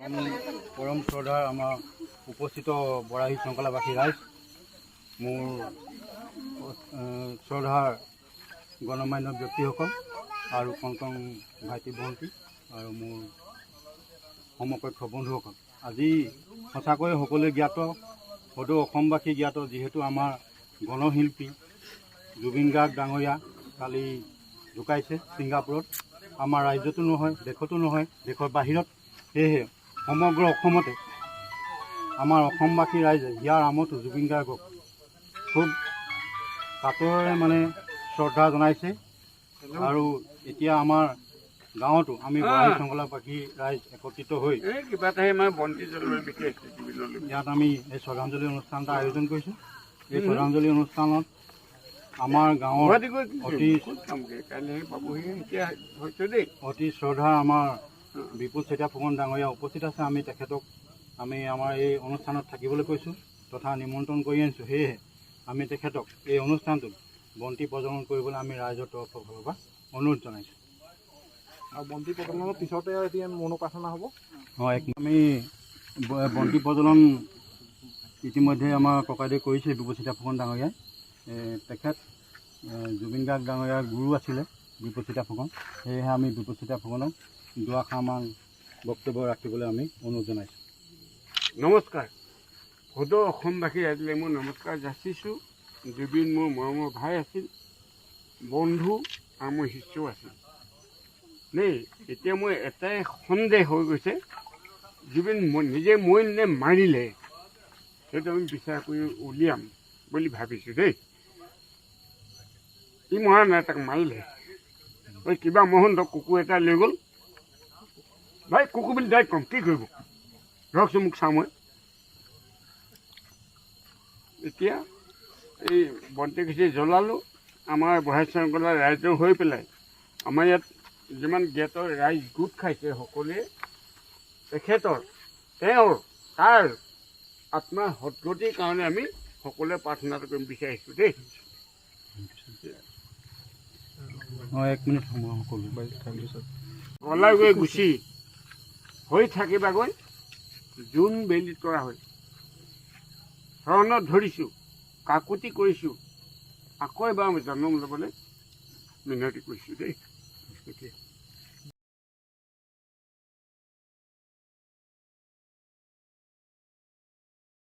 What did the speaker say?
পৰম শ্ৰদ্ধাৰ আমাৰ উপস্থিত বৰাহী শংকলাবাসী ৰাইজ, মোৰ শ্ৰদ্ধাৰ গণমান্য ব্যক্তিসকল আৰু কণ ভাইটি ভণ্টি আৰু মোৰ সমকক্ষ বন্ধুসকল, আজি সঁচাকৈ সকলোৱে জ্ঞাত, সদৌ অসমবাসী জ্ঞাত, যিহেতু আমাৰ গণশিল্পী জুবিন গাৰ্গ ডাঙৰীয়া কালি ঢুকাইছে ছিংগাপুৰত। আমাৰ ৰাজ্যতো নহয়, দেশতো নহয়, দেশৰ বাহিৰত। সেয়েহে সমগ্ৰ অসমতে আমাৰ অসমবাসী ৰাইজে ইয়াৰ আমতো জুবিন গাৰ্গক খুব কাতৰেৰে শ্ৰদ্ধা জনাইছে। আৰু এতিয়া আমাৰ গাঁৱতো আমি বৰাহী শংকলাবাসী ৰাইজ একত্ৰিত হৈ ইয়াত আমি এই শ্ৰদ্ধাঞ্জলি অনুষ্ঠান এটা আয়োজন কৰিছোঁ। এই শ্ৰদ্ধাঞ্জলি অনুষ্ঠানত আমাৰ গাঁৱৰ অতি শ্ৰদ্ধা আমাৰ বিপুল চেতিয়া ফুকন ডাঙৰীয়া উপস্থিত আছে। আমি আমাৰ এই অনুষ্ঠানত থাকিবলৈ কৈছোঁ তথা নিমন্ত্ৰণ কৰি আনিছোঁ। সেয়েহে আমি তেখেতক এই অনুষ্ঠানটোত বন্তি প্ৰজ্বলন কৰিবলৈ আমি ৰাইজৰ তৰফৰ ফালৰ পৰা অনুৰোধ জনাইছোঁ। আৰু বন্তি প্ৰজ্বলনৰ পিছতে এতিয়া মনোপাসনা হ'ব। হয়, আমি বন্তি প্ৰজ্বলন ইতিমধ্যে আমাৰ ককাইদেউ কৰিছে বিপুল চেতিয়া ফুকন ডাঙৰীয়াই। তেখেত জুবিন গাৰ্গ ডাঙৰীয়াৰ গুৰু আছিলে বিপুল চেতিয়া ফুকন। সেয়েহে আমি বিপুল চেতিয়া ফুকনক দুআষাৰমান বক্তব্য ৰাখিবলৈ আমি অনুৰোধ জনাইছোঁ। নমস্কাৰ। সদৌ অসমবাসী ৰাইজলৈ মই নমস্কাৰ যাচিছোঁ। জুবিন মোৰ মৰমৰ ভাই আছিল, বন্ধু আৰু মোৰ শিষ্যও আছিল দেই। এতিয়া মই এটাই সন্দেহ হৈ গৈছে, জুবিন নিজে মৰিলে মাৰিলে, সেইটো আমি বিচাৰ কৰি উলিয়াম বুলি ভাবিছোঁ দেই। ই মৰা নাই, তাক মাৰিলে। কিবা মহন্ত কুকুৰ এটা লৈ গ'ল, ভাই কুকুৰ বুলি ডাইৰেক্ট ক'ম, কি কৰিব ধৰকচোন মোক চাওঁ। মই এতিয়া এই বন্তি গছি জ্বলালোঁ। আমাৰ বৰাহী শংকলা ৰাইজৰ হৈ পেলাই আমাৰ ইয়াত যিমান জ্ঞাতৰ ৰাইজ গোট খাইছে, সকলোৱে তাৰ আত্মাৰ সদ্গতিৰ কাৰণে আমি সকলোৱে প্ৰাৰ্থনাটো কৰিম বিচাৰিছোঁ দেই। পলাই গৈ গুচি হৈ থাকিবাগৈ জোন বেলিত কৰা হয়। শৰণত ধৰিছোঁ, কাকুতি কৰিছোঁ, আকৌ এবাৰ আমি জন্ম ল'বলৈ মিনতি কৰিছোঁ দেই।